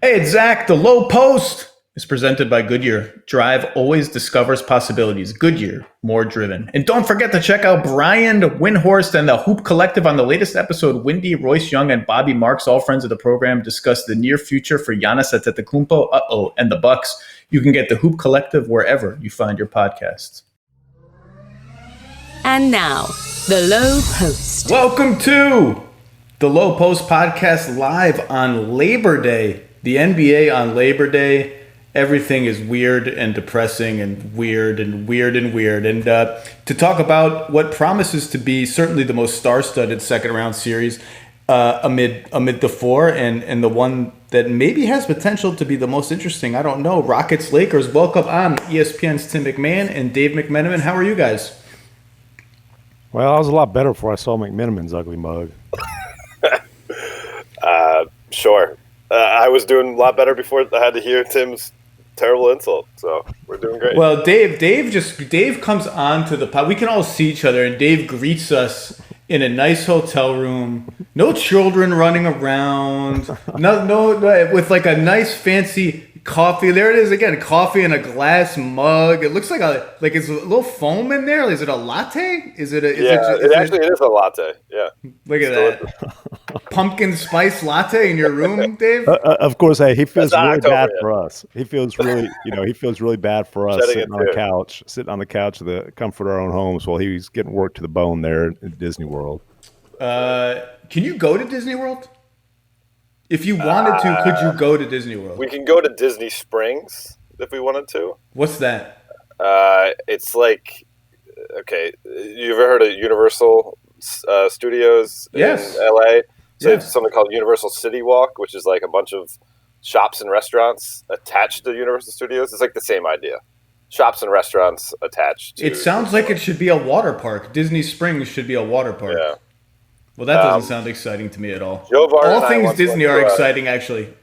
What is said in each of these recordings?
Hey, it's Zach. The Low Post is presented by Goodyear. Drive always discovers possibilities. Goodyear, more driven. And don't forget to check out Brian Windhorst and the Hoop Collective on the latest episode. Wendy, Royce Young, and Bobby Marks, all friends of the program, discuss the near future for Giannis Antetokounmpo, and the Bucks. You can get the Hoop Collective wherever you find your podcasts. And now, the Low Post. Welcome to the Low Post podcast live on Labor Day. The NBA on Labor Day, everything is weird and depressing and weird and weird and weird. And to talk about what promises to be certainly the most star-studded second-round series amid the four, and the one that maybe has potential to be the most interesting, I don't know, Rockets-Lakers. Welcome on ESPN's Tim McMahon and Dave McMenamin. How are you guys? Well, I was a lot better before I saw McMenamin's ugly mug. Sure. I was doing a lot better before I had to hear Tim's terrible insult, so we're doing great. Well, Dave comes on to the pod. We can all see each other, and Dave greets us in a nice hotel room. No children running around. No, with like a nice fancy coffee. There it is again, coffee in a glass mug. It looks like it's a little foam in there. Is it a latte? It is a latte. Yeah. Look at that. Pumpkin spice latte in your room, Dave? Of course, hey, he feels really bad for us. He feels really bad for us sitting on the couch of the comfort of our own homes while he's getting worked to the bone there at Disney World. Can you go to Disney World? If you wanted to, could you go to Disney World? We can go to Disney Springs if we wanted to. What's that? It's like, okay, you ever heard of Universal Studios in LA? So it's something called Universal City Walk, which is like a bunch of shops and restaurants attached to Universal Studios. It's like the same idea. Shops and restaurants attached to. It sounds like it should be a water park. Disney Springs should be a water park. Yeah. Well, that doesn't sound exciting to me at all. All things Disney are exciting, actually.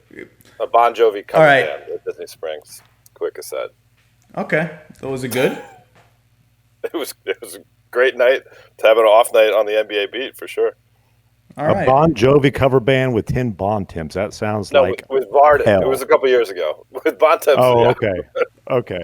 A Bon Jovi cover band at Disney Springs. Quick aside. Okay. So was it good? It was a great night to have an off night on the NBA beat, for sure. All right. A Bon Jovi cover band with 10 Bon Temps. That sounds like with Varden. hell. It was a couple years ago. With Bon Temps. Oh, yeah. okay.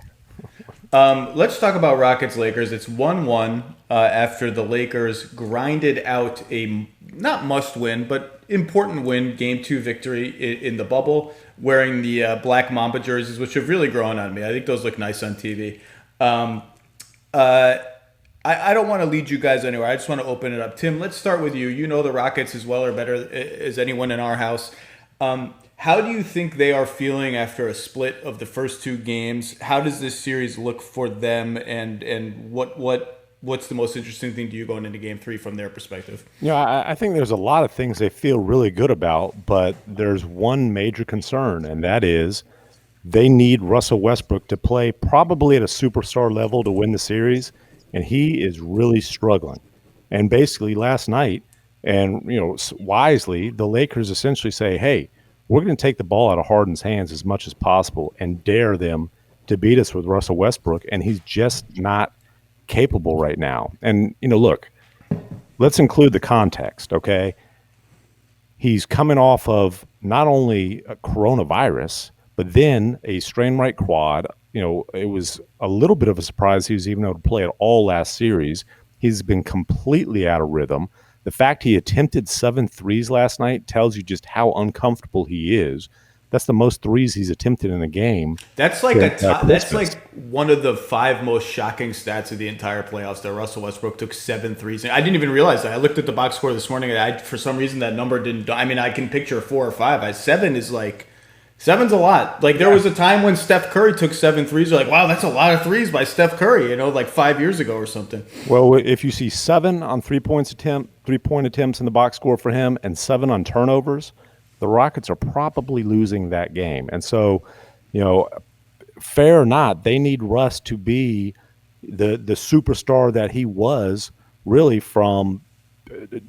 Let's talk about Rockets-Lakers. It's 1-1 after the Lakers grinded out a not must-win, but important win, Game 2 victory in the bubble, wearing the Black Mamba jerseys, which have really grown on me. I think those look nice on TV. I don't want to lead you guys anywhere. I just want to open it up. Tim, let's start with you. You know the Rockets as well or better as anyone in our house. How do you think they are feeling after a split of the first two games? How does this series look for them, and what's the most interesting thing to you going into Game 3 from their perspective? Yeah, I think there's a lot of things they feel really good about, but there's one major concern, and that is they need Russell Westbrook to play probably at a superstar level to win the series, and he is really struggling. And basically last night, and wisely, the Lakers essentially say, hey, we're going to take the ball out of Harden's hands as much as possible and dare them to beat us with Russell Westbrook, and he's just not capable right now. And, look, let's include the context, okay? He's coming off of not only a coronavirus, but then a strained right quad. It was a little bit of a surprise he was even able to play at all last series. He's been completely out of rhythm. The fact he attempted 7 threes last night tells you just how uncomfortable he is. That's the most threes he's attempted in a game. That's like that's like one of the 5 most shocking stats of the entire playoffs that Russell Westbrook took 7 threes. I didn't even realize that. I looked at the box score this morning, and for some reason that number didn't. I mean, I can picture 4 or 5. 7's a lot. Like there was a time when Steph Curry took 7 threes. You're like, wow, that's a lot of threes by Steph Curry. Like 5 years ago or something. Well, if you see 7 on 3-point attempts in the box score for him and 7 on turnovers, the Rockets are probably losing that game. And so, fair or not, they need Russ to be the superstar that he was really from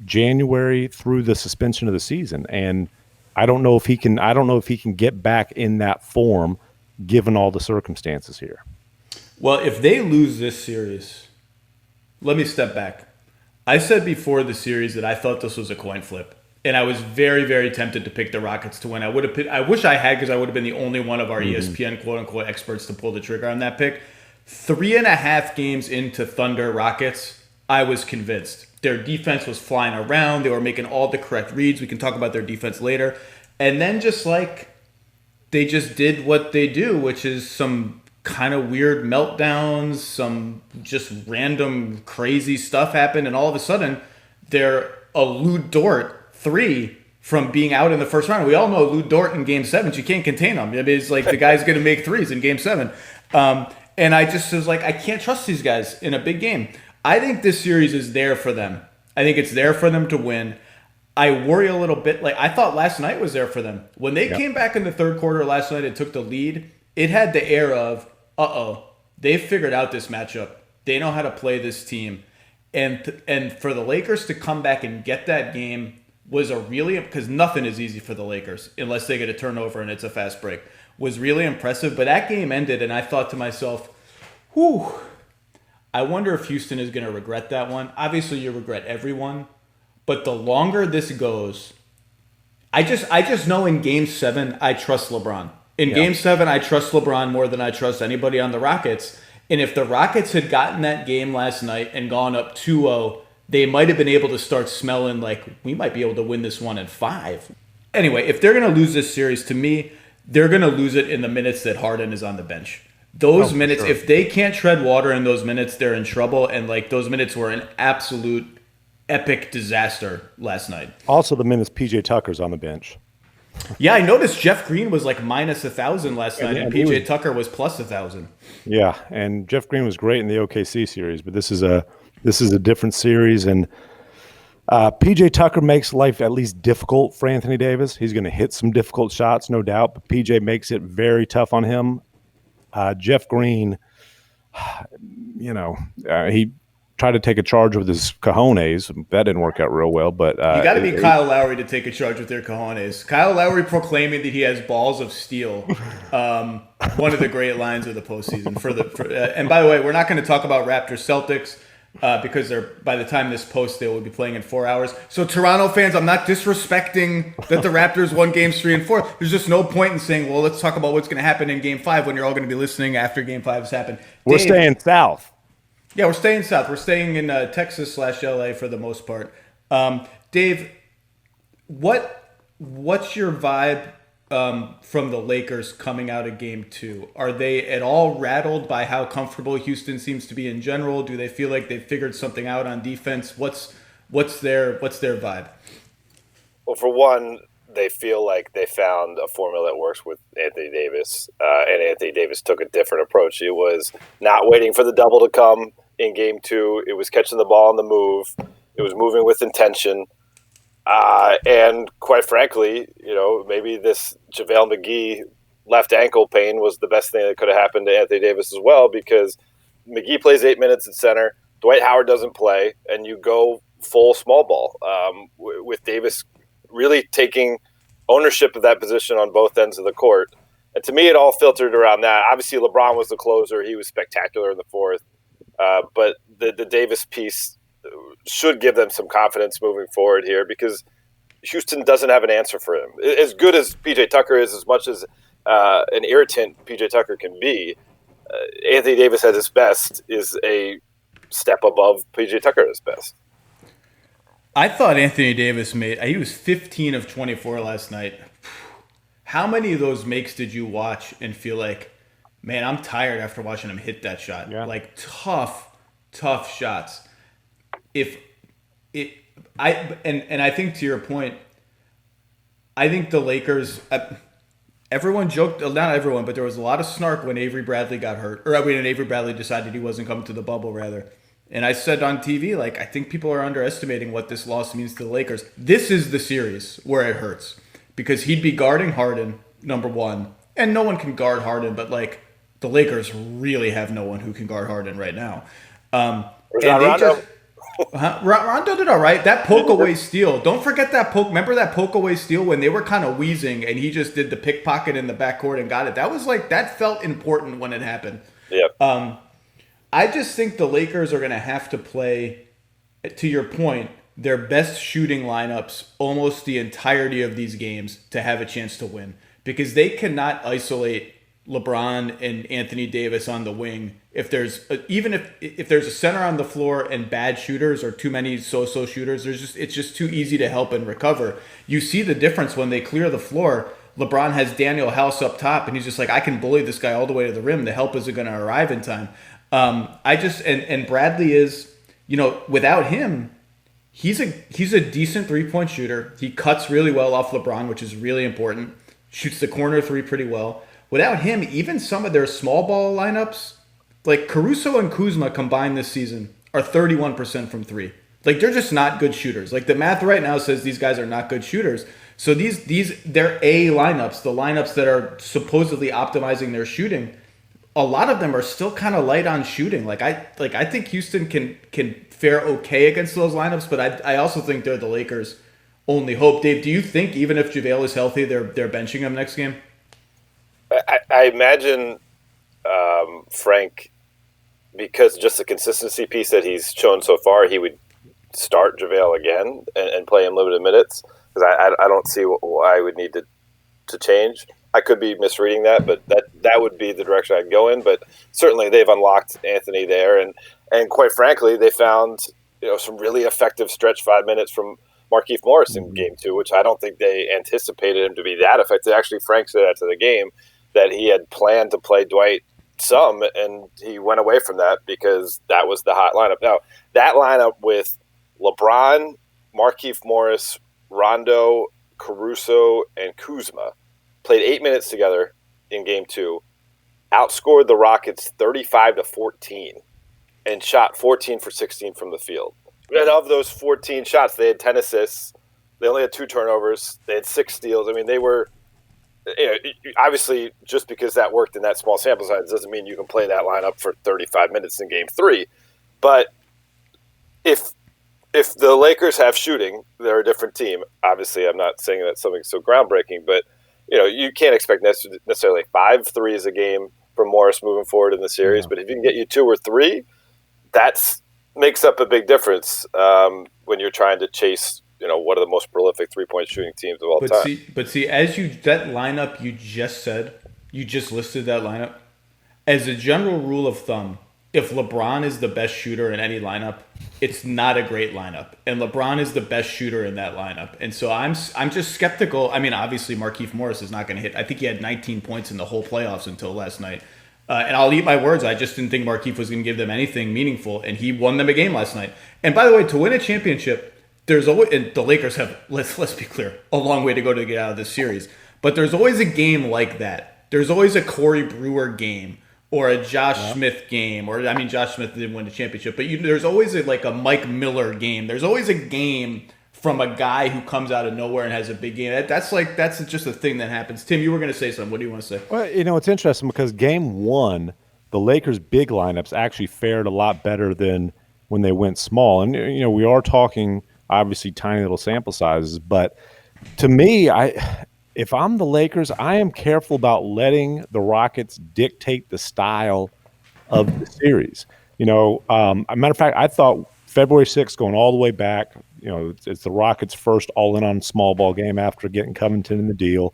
January through the suspension of the season. And I don't know if he can get back in that form given all the circumstances here. Well, if they lose this series, let me step back. I said before the series that I thought this was a coin flip. And I was very, very tempted to pick the Rockets to win. I wish I had, because I would have been the only one of our ESPN quote-unquote experts to pull the trigger on that pick. 3.5 games into Thunder Rockets, I was convinced. Their defense was flying around. They were making all the correct reads. We can talk about their defense later. And then they just did what they do, which is some kind of weird meltdowns, some just random crazy stuff happened. And all of a sudden, they're a Lou Dort 3 from being out in the first round. We all know Lou Dort in Game 7. You can't contain him. I mean, it's like the guy's going to make threes in Game 7. And I just was like, I can't trust these guys in a big game. I think this series is there for them. I think it's there for them to win. I worry a little bit. Like, I thought last night was there for them. When they came back in the third quarter last night and took the lead, it had the air of, they figured out this matchup. They know how to play this team. And for the Lakers to come back and get that game was because nothing is easy for the Lakers unless they get a turnover and it's a fast break, was really impressive. But that game ended, and I thought to myself, whew, I wonder if Houston is going to regret that one. Obviously, you regret every one, but the longer this goes, I just know in Game 7, I trust LeBron. In Game 7, I trust LeBron more than I trust anybody on the Rockets. And if the Rockets had gotten that game last night and gone up 2-0, they might have been able to start smelling like we might be able to win this one in 5. Anyway, if they're going to lose this series, to me, they're going to lose it in the minutes that Harden is on the bench. Those minutes, if they can't tread water in those minutes, they're in trouble. And those minutes were an absolute epic disaster last night. Also, the minutes PJ Tucker's on the bench. Yeah, I noticed Jeff Green was like minus 1,000 last night, and PJ Tucker was plus 1,000. Yeah, and Jeff Green was great in the OKC series, but this is a different series, and PJ Tucker makes life at least difficult for Anthony Davis. He's going to hit some difficult shots, no doubt, but PJ makes it very tough on him. Jeff Green, he tried to take a charge with his cojones. That didn't work out real well. But you got to be Kyle Lowry to take a charge with their cojones. Kyle Lowry proclaiming that he has balls of steel. One of the great lines of the postseason. And by the way, we're not going to talk about Raptors Celtics because by the time this posts, they will be playing in 4 hours. So Toronto fans, I'm not disrespecting that the Raptors won Games 3 and 4. There's just no point in saying, well, let's talk about what's going to happen in Game 5 when you're all going to be listening after Game 5 has happened. We're staying south. Yeah, we're staying south. We're staying in Texas/LA for the most part. Dave, what's your vibe from the Lakers coming out of Game 2? Are they at all rattled by how comfortable Houston seems to be in general? Do they feel like they've figured something out on defense? What's their vibe? Well, for one, they feel like they found a formula that works with Anthony Davis, and Anthony Davis took a different approach. It was not waiting for the double to come in Game 2. It was catching the ball on the move. It was moving with intention. And quite frankly, maybe this JaVale McGee left ankle pain was the best thing that could have happened to Anthony Davis as well, because McGee plays 8 minutes at center. Dwight Howard doesn't play, and you go full small ball with Davis really taking ownership of that position on both ends of the court. And to me, it all filtered around that. Obviously, LeBron was the closer. He was spectacular in the fourth. But the Davis piece should give them some confidence moving forward here, because Houston doesn't have an answer for him. As good as PJ Tucker is, as much as an irritant PJ Tucker can be, Anthony Davis at his best is a step above PJ Tucker at his best. I thought Anthony Davis he was 15 of 24 last night. How many of those makes did you watch and feel like, man, I'm tired after watching him hit that shot? Yeah. Like tough shots. I think to your point, I think the Lakers, everyone joked, not everyone, but there was a lot of snark when Avery Bradley got hurt, when Avery Bradley decided he wasn't coming to the bubble, rather. And I said on TV, I think people are underestimating what this loss means to the Lakers. This is the series where it hurts, because he'd be guarding Harden, number one, and no one can guard Harden, but the Lakers really have no one who can guard Harden right now. Rondo did all right. That poke away steal. Don't forget that poke. Remember that poke away steal when they were kind of wheezing and he just did the pickpocket in the backcourt and got it. That was that felt important when it happened. Yeah. I just think the Lakers are going to have to play, to your point, their best shooting lineups almost the entirety of these games to have a chance to win, because they cannot isolate LeBron and Anthony Davis on the wing. If there's even if there's a center on the floor and bad shooters or too many so-so shooters, it's just too easy to help and recover. You see the difference when they clear the floor. LeBron has Daniel House up top, and he's just like, I can bully this guy all the way to the rim. The help isn't going to arrive in time. And Bradley is, without him, he's a decent 3-point shooter. He cuts really well off LeBron, which is really important. Shoots the corner three pretty well. Without him, even some of their small ball lineups, like Caruso and Kuzma combined this season, are 31% from three. Like, they're just not good shooters. Like, the math right now says these guys are not good shooters. So they're A lineups, the lineups that are supposedly optimizing their shooting. A lot of them are still kind of light on shooting. I think Houston can fare okay against those lineups, but I also think they're the Lakers' only hope. Dave, do you think even if JaVale is healthy, they're benching him next game? I imagine Frank, because just the consistency piece that he's shown so far, he would start JaVale again and play him limited minutes, because I don't see why I would need to change. I could be misreading that, but that would be the direction I'd go in. But certainly they've unlocked Anthony there, and quite frankly, they found some really effective stretch 5 minutes from Markieff Morris in Game 2, which I don't think they anticipated him to be that effective. Actually, Frank said after the game that he had planned to play Dwight some, and he went away from that because that was the hot lineup. Now, that lineup with LeBron, Markieff Morris, Rondo, Caruso, and Kuzma played 8 minutes together in Game 2, outscored the Rockets 35-14, and shot 14 for 16 from the field. And of those 14 shots, they had 10 assists. They only had 2 turnovers. They had 6 steals. I mean, they were obviously, just because that worked in that small sample size doesn't mean you can play that lineup for 35 minutes in Game 3. But if the Lakers have shooting, they're a different team. Obviously, I'm not saying that's something so groundbreaking, but you can't expect necessarily 5 threes a game from Morris moving forward in the series. Yeah. But if you can get you 2 or 3, that's makes up a big difference when you're trying to chase, one of the most prolific 3-point shooting teams of all time. But as that lineup you just said, you just listed that lineup. As a general rule of thumb, if LeBron is the best shooter in any lineup, it's not a great lineup. And LeBron is the best shooter in that lineup. And so I'm just skeptical. I mean, obviously, Markieff Morris is not going to hit. I think he had 19 points in the whole playoffs until last night. And I'll eat my words. I just didn't think Markieff was going to give them anything meaningful, and he won them a game last night. And by the way, to win a championship, there's always, and the Lakers have, let's be clear, a long way to go to get out of this series. But there's always a game like that. There's always a Corey Brewer game or a Josh Smith game, Josh Smith didn't win the championship, but there's always a Mike Miller game. There's always a game from a guy who comes out of nowhere and has a big game. That's just a thing that happens. Tim, you were going to say something. What do you want to say? Well, it's interesting because Game 1, the Lakers' big lineups actually fared a lot better than when they went small. And, we are talking, obviously, tiny little sample sizes. But to me, if I'm the Lakers, I am careful about letting the Rockets dictate the style of the series. A matter of fact, I thought February 6th, going all the way back, it's the Rockets' first all-in on small ball game after getting Covington in the deal.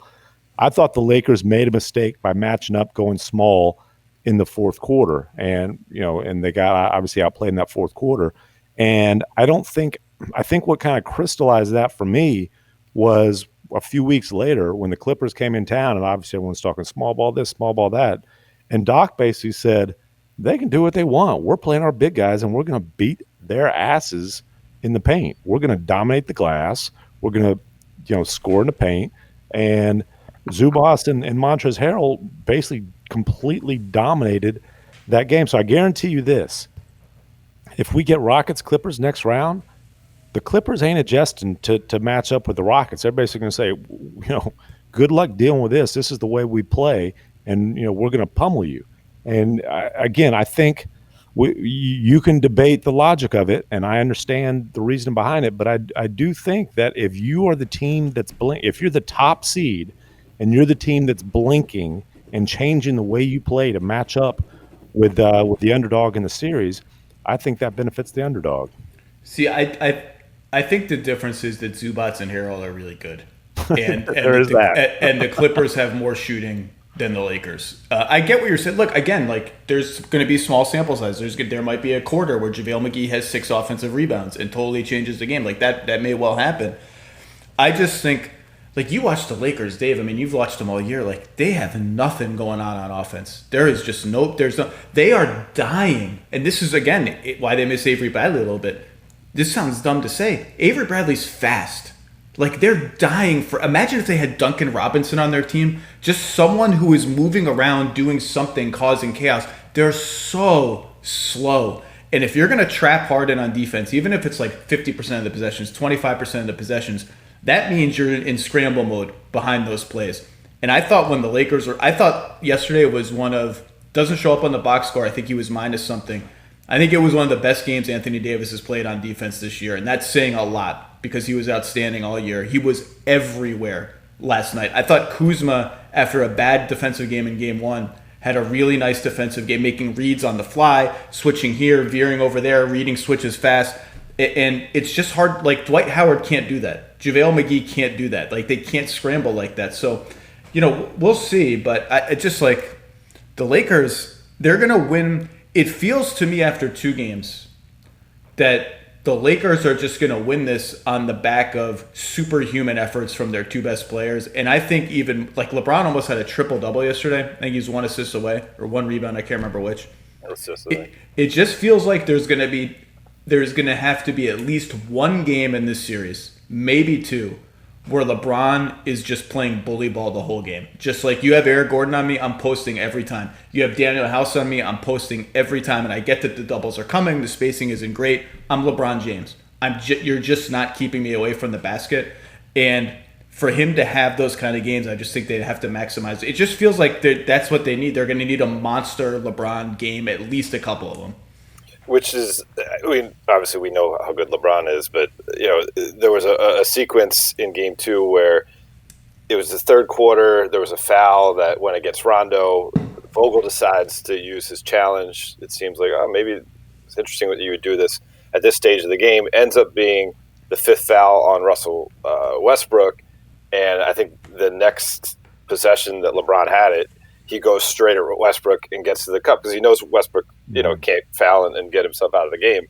I thought the Lakers made a mistake by matching up going small in the fourth quarter, and they got obviously outplayed in that fourth quarter. And I think what kind of crystallized that for me was a few weeks later when the Clippers came in town, and obviously everyone's talking small ball this, small ball that, and Doc basically said they can do what they want. We're playing our big guys, and we're going to beat their asses in the paint. We're going to dominate the glass. We're going to, score in the paint. And Zubas and Montrezl Harrell basically completely dominated that game. So I guarantee you this: if we get Rockets Clippers next round, the Clippers ain't adjusting to match up with the Rockets. They're basically going to say, good luck dealing with this. This is the way we play, and we're going to pummel you. And I think you can debate the logic of it, and I understand the reason behind it, but I do think that if you are the team that's if you're the top seed and you're the team that's blinking and changing the way you play to match up with the underdog in the series, I think that benefits the underdog. See, I I think the difference is that Zubats and Harrell are really good, and the Clippers have more shooting than the Lakers. I get what you're saying. Look, again, like there's going to be small sample size. There might be a quarter where JaVale McGee has 6 offensive rebounds and totally changes the game. Like that may well happen. I just think, like you watch the Lakers, Dave. I mean, you've watched them all year. Like they have nothing going on offense. There is just they are dying. And this is again why they miss Avery Bradley a little bit. This sounds dumb to say. Avery Bradley's fast. Like they're dying for. Imagine if they had Duncan Robinson on their team, just someone who is moving around, doing something, causing chaos. They're so slow. And if you're going to trap Harden on defense, even if it's like 50% of the possessions, 25% of the possessions, that means you're in scramble mode behind those plays. And I thought I thought yesterday was one of, doesn't show up on the box score. I think he was minus something. I think it was one of the best games Anthony Davis has played on defense this year. And that's saying a lot because he was outstanding all year. He was everywhere last night. I thought Kuzma, after a bad defensive game in game 1, had a really nice defensive game, making reads on the fly, switching here, veering over there, reading switches fast. And it's just hard. Like Dwight Howard can't do that. JaVale McGee can't do that. Like they can't scramble like that. So, we'll see. But I just like the Lakers, they're going to win. It feels to me after 2 games that the Lakers are just going to win this on the back of superhuman efforts from their 2 best players. And I think even like LeBron almost had a triple-double yesterday. I think he was 1 assist away or 1 rebound. I can't remember which. It just feels like there's going to have to be at least 1 game in this series, maybe 2, where LeBron is just playing bully ball the whole game. Just like you have Eric Gordon on me, I'm posting every time. You have Daniel House on me, I'm posting every time. And I get that the doubles are coming, the spacing isn't great. I'm LeBron James. You're just not keeping me away from the basket. And for him to have those kind of games, I just think they'd have to maximize. It just feels like that's what they need. They're going to need a monster LeBron game, at least a couple of them. Which is, obviously we know how good LeBron is, but there was a sequence in Game 2 where it was the third quarter. There was a foul that went against Rondo. Vogel decides to use his challenge. It seems like maybe it's interesting that you would do this at this stage of the game. Ends up being the 5th foul on Russell Westbrook, and I think the next possession that LeBron had it, he goes straight at Westbrook and gets to the cup because he knows Westbrook, can't foul and get himself out of the game.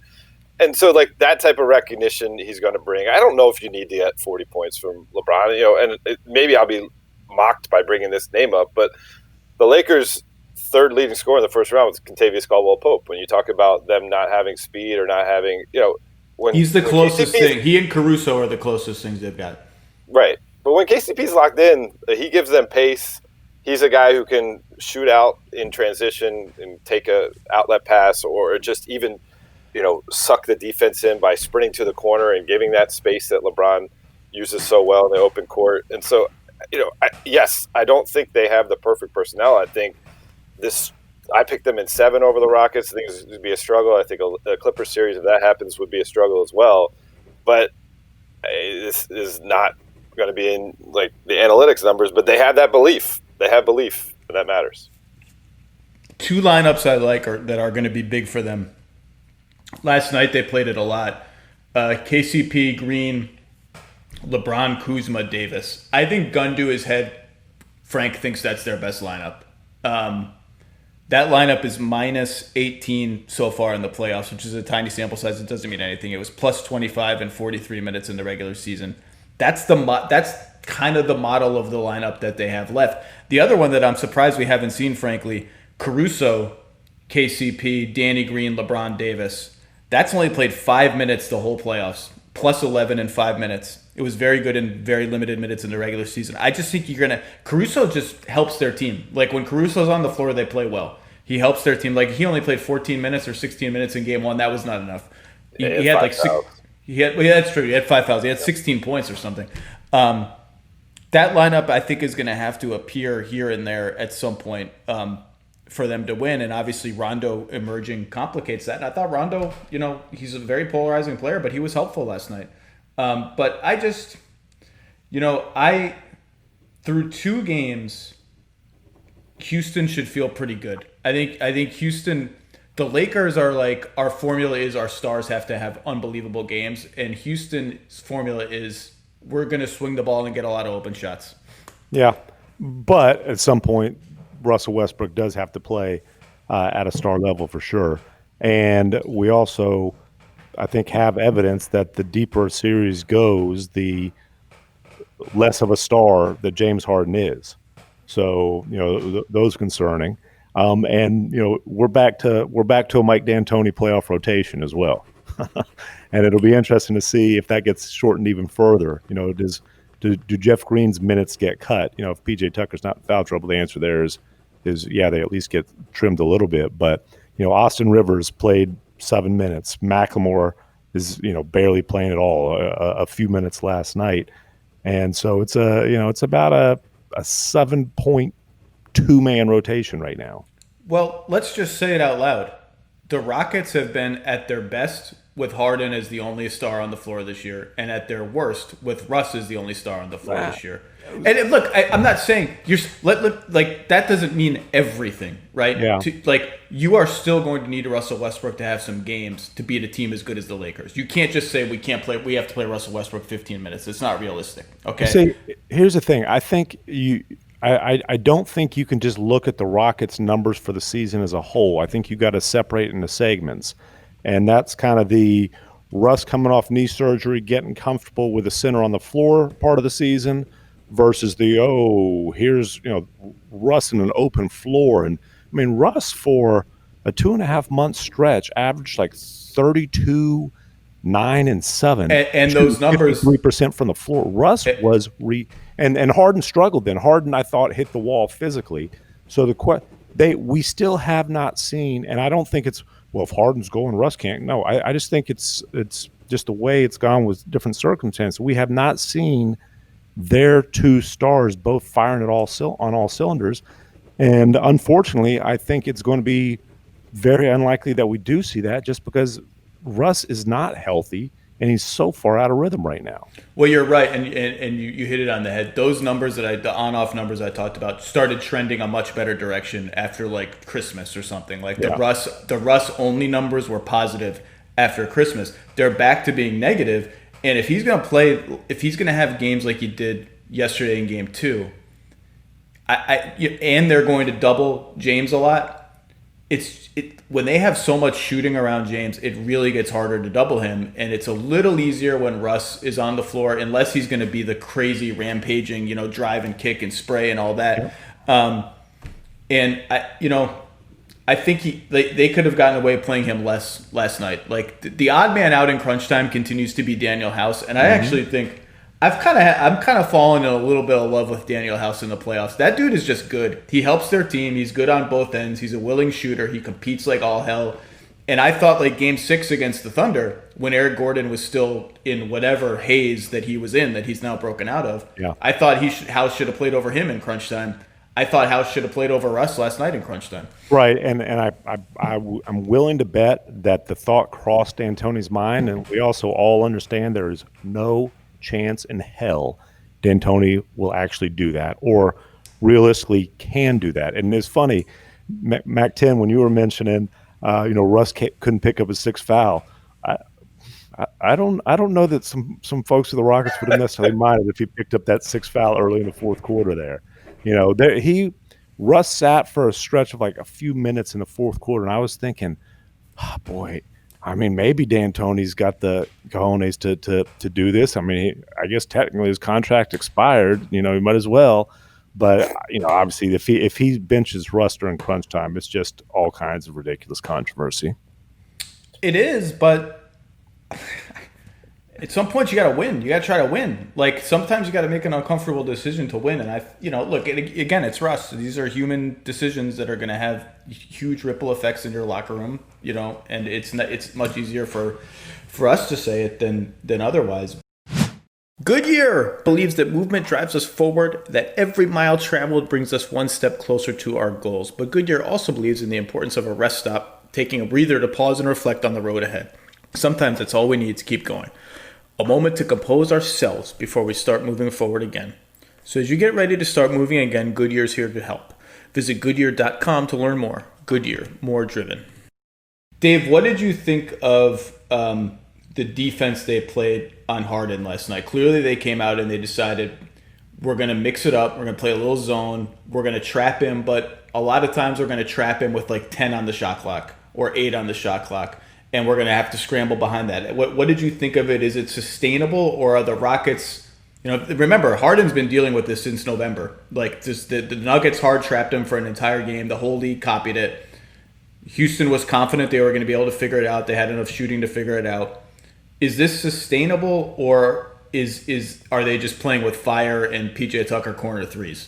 And so, like, that type of recognition he's going to bring. I don't know if you need to get 40 points from LeBron, and maybe I'll be mocked by bringing this name up, but the Lakers' 3rd leading scorer in the first round was Kentavious Caldwell-Pope. When you talk about them not having speed or not having, when he's the closest thing. He and Caruso are the closest things they've got. Right. But when KCP's locked in, he gives them pace. He's a guy who can shoot out in transition and take a outlet pass or just even, suck the defense in by sprinting to the corner and giving that space that LeBron uses so well in the open court. And so, I don't think they have the perfect personnel. I think I picked them in 7 over the Rockets. I think it would be a struggle. I think a Clippers series, if that happens, would be a struggle as well. But this is not going to be in like the analytics numbers, but they have that belief. They have belief, and that matters. 2 lineups I like that are going to be big for them. Last night they played it a lot. KCP, Green, LeBron, Kuzma, Davis. I think gun to his head, Frank thinks that's their best lineup. That lineup is minus 18 so far in the playoffs, which is a tiny sample size. It doesn't mean anything. It was plus 25 in 43 minutes in the regular season. That's kind of the model of the lineup that they have left. The other one that I'm surprised we haven't seen, frankly, Caruso, KCP, Danny Green, LeBron Davis. That's only played 5 minutes the whole playoffs, plus 11 in 5 minutes. It was very good in very limited minutes in the regular season. I just think Caruso just helps their team. Like when Caruso's on the floor, they play well. He helps their team. Like he only played 14 minutes or 16 minutes in game 1. That was not enough. He had like 6. That's true. He had 5 fouls. He had 16 points or something. That lineup, I think, is going to have to appear here and there at some point for them to win. And obviously, Rondo emerging complicates that. And I thought Rondo, he's a very polarizing player, but he was helpful last night. But I just, through 2 games, Houston should feel pretty good. I think Houston The Lakers are like, our formula is our stars have to have unbelievable games, and Houston's formula is we're going to swing the ball and get a lot of open shots. Yeah, but at some point, Russell Westbrook does have to play at a star level for sure. And we also, I think, have evidence that the deeper a series goes, the less of a star that James Harden is. So, those concerning. And we're back to a Mike D'Antoni playoff rotation as well, and it'll be interesting to see if that gets shortened even further. Do Jeff Green's minutes get cut? If PJ Tucker's not in foul trouble, the answer there is yeah, they at least get trimmed a little bit. But Austin Rivers played 7 minutes. McLemore is barely playing at all. A few minutes last night, and so it's about a 7.2 man rotation right now. Well, let's just say it out loud. The Rockets have been at their best with Harden as the only star on the floor this year, and at their worst with Russ as the only star on the floor this year. And look, I'm not saying like that doesn't mean everything, right? Yeah. You are still going to need Russell Westbrook to have some games to beat a team as good as the Lakers. You can't just say we have to play Russell Westbrook 15 minutes. It's not realistic. Okay. See, here's the thing. I think I don't think you can just look at the Rockets' numbers for the season as a whole. I think you got to separate into segments, and that's kind of the Russ coming off knee surgery, getting comfortable with the center on the floor part of the season, versus here's Russ in an open floor. And I mean, Russ for a 2.5 month stretch averaged like 32, 9, and 7, and those numbers 53% from the floor. Russ was and Harden struggled then. Harden, I thought, hit the wall physically. So we still have not seen, and I don't think it's, if Harden's going, Russ can't. No, I just think it's just the way it's gone with different circumstances. We have not seen their two stars both firing on all cylinders. And unfortunately, I think it's going to be very unlikely that we do see that, just because Russ is not healthy and he's so far out of rhythm right now. Well, you're right, and you hit it on the head. Those numbers the on-off numbers I talked about started trending a much better direction after like Christmas or something. Like the Russ only numbers were positive after Christmas. They're back to being negative, and if he's gonna have games like he did yesterday in Game 2, and they're going to double James a lot. When they have so much shooting around James, it really gets harder to double him, and it's a little easier when Russ is on the floor, unless he's going to be the crazy rampaging, drive and kick and spray and all that. Yeah. And I think they could have gotten away playing him less last night. Like the odd man out in crunch time continues to be Daniel House, and I actually think I'm kind of fallen in a little bit of love with Daniel House in the playoffs. That dude is just good. He helps their team. He's good on both ends. He's a willing shooter. He competes like all hell. And I thought like Game 6 against the Thunder, when Eric Gordon was still in whatever haze that he was in, that he's now broken out of, I thought House should have played over him in crunch time. I thought House should have played over Russ last night in crunch time. Right, and I'm willing to bet that the thought crossed D'Antoni's mind, and we also all understand there is no chance in hell D'Antoni will actually do that, or realistically can do that. And it's funny, Mac 10, when you were mentioning, Russ couldn't pick up his sixth foul. I don't know that some folks of the Rockets would have necessarily minded if he picked up that sixth foul early in the fourth quarter there. Russ sat for a stretch of like a few minutes in the fourth quarter, and I was thinking, boy, I mean, maybe D'Antoni's got the cojones to do this. I mean, I guess technically his contract expired. He might as well. But obviously, if he benches Russ during crunch time, it's just all kinds of ridiculous controversy. It is, but at some point you got to win. You got to try to win. Like sometimes you got to make an uncomfortable decision to win. And look, again, it's Russ. These are human decisions that are going to have huge ripple effects in your locker room. And it's much easier for us to say it than otherwise. Goodyear believes that movement drives us forward, that every mile traveled brings us one step closer to our goals. But Goodyear also believes in the importance of a rest stop, taking a breather to pause and reflect on the road ahead. Sometimes that's all we need to keep going. A moment to compose ourselves before we start moving forward again. So as you get ready to start moving again, Goodyear's here to help. Visit Goodyear.com to learn more. Goodyear, more driven. Dave, what did you think of the defense they played on Harden last night? Clearly they came out and they decided we're going to mix it up. We're going to play a little zone. We're going to trap him, but a lot of times we're going to trap him with like 10 on the shot clock or 8 on the shot clock, and we're going to have to scramble behind that. What did you think of it? Is it sustainable, or are the Rockets, remember, Harden's been dealing with this since November. Like, the Nuggets hard trapped him for an entire game. The whole league copied it. Houston was confident they were going to be able to figure it out. They had enough shooting to figure it out. Is this sustainable, or are they just playing with fire and PJ Tucker corner threes?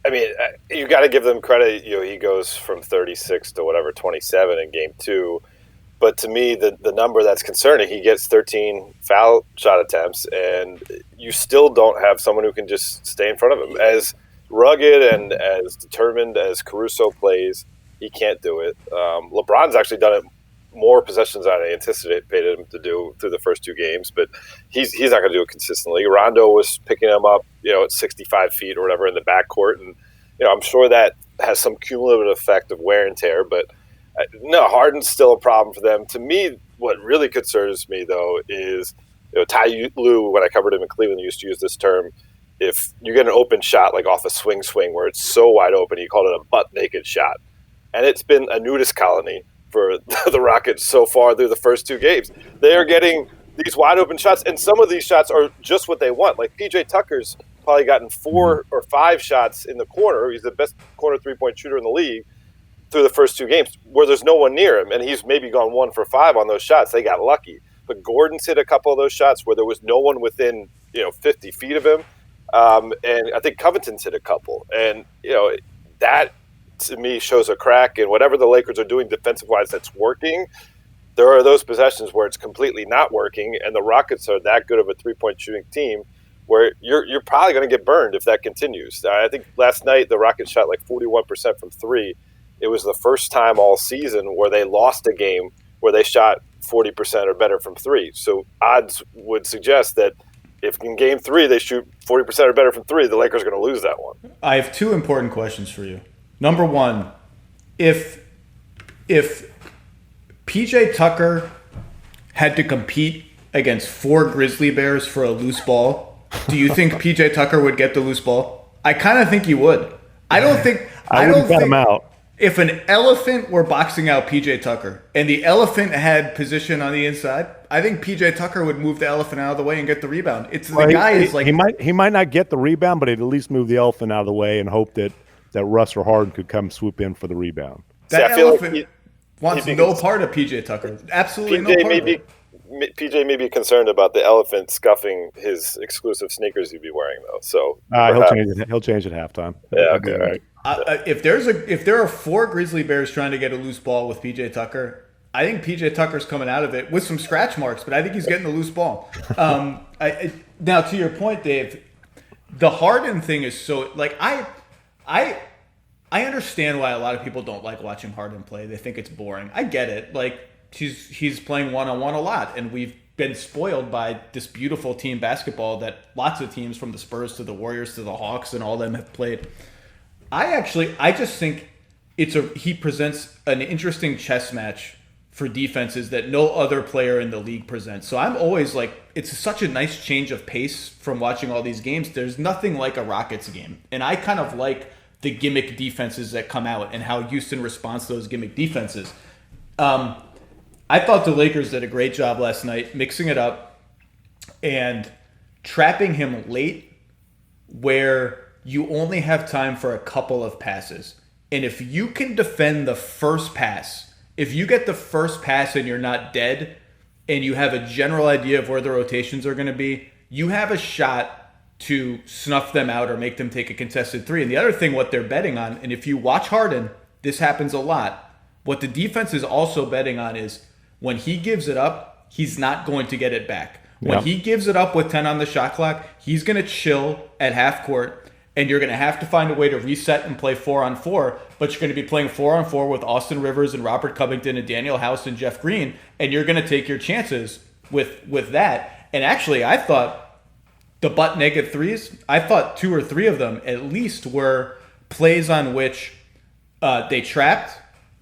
I mean, you got to give them credit. He goes from 36 to whatever 27 in game 2. But to me, the number that's concerning, he gets 13 foul shot attempts, and you still don't have someone who can just stay in front of him. As rugged and as determined as Caruso plays, he can't do it. LeBron's actually done it more possessions than I anticipated him to do through the first 2 games, but he's not going to do it consistently. Rondo was picking him up, at 65 feet or whatever in the backcourt, and I'm sure that has some cumulative effect of wear and tear. But no, Harden's still a problem for them. To me, what really concerns me though is Ty Lue, when I covered him in Cleveland, used to use this term. If you get an open shot like off a swing where it's so wide open, he called it a butt naked shot, and it's been a nudist colony for the Rockets so far through the first 2 games. They are getting these wide open shots, and some of these shots are just what they want. Like PJ Tucker's probably gotten 4 or 5 shots in the corner. He's the best corner 3-point shooter in the league through the first 2 games where there's no one near him, and he's maybe gone 1 for 5 on those shots. They got lucky. But Gordon's hit a couple of those shots where there was no one within 50 feet of him, and I think Covington's hit a couple. And that to me shows a crack in whatever the Lakers are doing defensive-wise that's working. There are those possessions where it's completely not working, and the Rockets are that good of a 3-point shooting team where you're probably going to get burned if that continues. I think last night the Rockets shot like 41% from 3. It was the first time all season where they lost a game where they shot 40% or better from 3. So odds would suggest that if in game 3 they shoot 40% or better from 3, the Lakers are going to lose that one. I have 2 important questions for you. Number 1, if PJ Tucker had to compete against 4 Grizzly Bears for a loose ball, do you think PJ Tucker would get the loose ball? I kind of think he would. I don't think him out. If an elephant were boxing out PJ Tucker and the elephant had position on the inside, I think PJ Tucker would move the elephant out of the way and get the rebound. He might not get the rebound, but he'd at least move the elephant out of the way and hope that Russ or Harden could come swoop in for the rebound. That elephant wants no part of PJ Tucker. Absolutely no part of it. PJ may be concerned about the elephant scuffing his exclusive sneakers he'd be wearing, though. So he'll change at halftime. Yeah, okay, all right. If there are 4 Grizzly Bears trying to get a loose ball with PJ Tucker, I think PJ Tucker's coming out of it with some scratch marks, but I think he's getting the loose ball. Now, to your point, Dave, the Harden thing is so like I understand why a lot of people don't like watching Harden play. They think it's boring. I get it. Like he's playing one-on-one a lot, and we've been spoiled by this beautiful team basketball that lots of teams, from the Spurs to the Warriors to the Hawks and all of them, have played. I just think he presents an interesting chess match for defenses that no other player in the league presents. So I'm always like, it's such a nice change of pace from watching all these games. There's nothing like a Rockets game. And I kind of like the gimmick defenses that come out and how Houston responds to those gimmick defenses. I thought the Lakers did a great job last night mixing it up and trapping him late where you only have time for a couple of passes. And if you can defend the first pass, if you get the first pass and you're not dead and you have a general idea of where the rotations are going to be, you have a shot to snuff them out or make them take a contested 3. And the other thing, what they're betting on, and if you watch Harden, this happens a lot, what the defense is also betting on is when he gives it up, he's not going to get it back. When he gives it up with 10 on the shot clock, he's going to chill at half court, and you're going to have to find a way to reset and play 4-on-4, but you're going to be playing 4-on-4 with Austin Rivers and Robert Covington and Daniel House and Jeff Green, and you're going to take your chances with that. And actually, I thought the butt naked threes, I thought 2 or 3 of them at least were plays on which they trapped,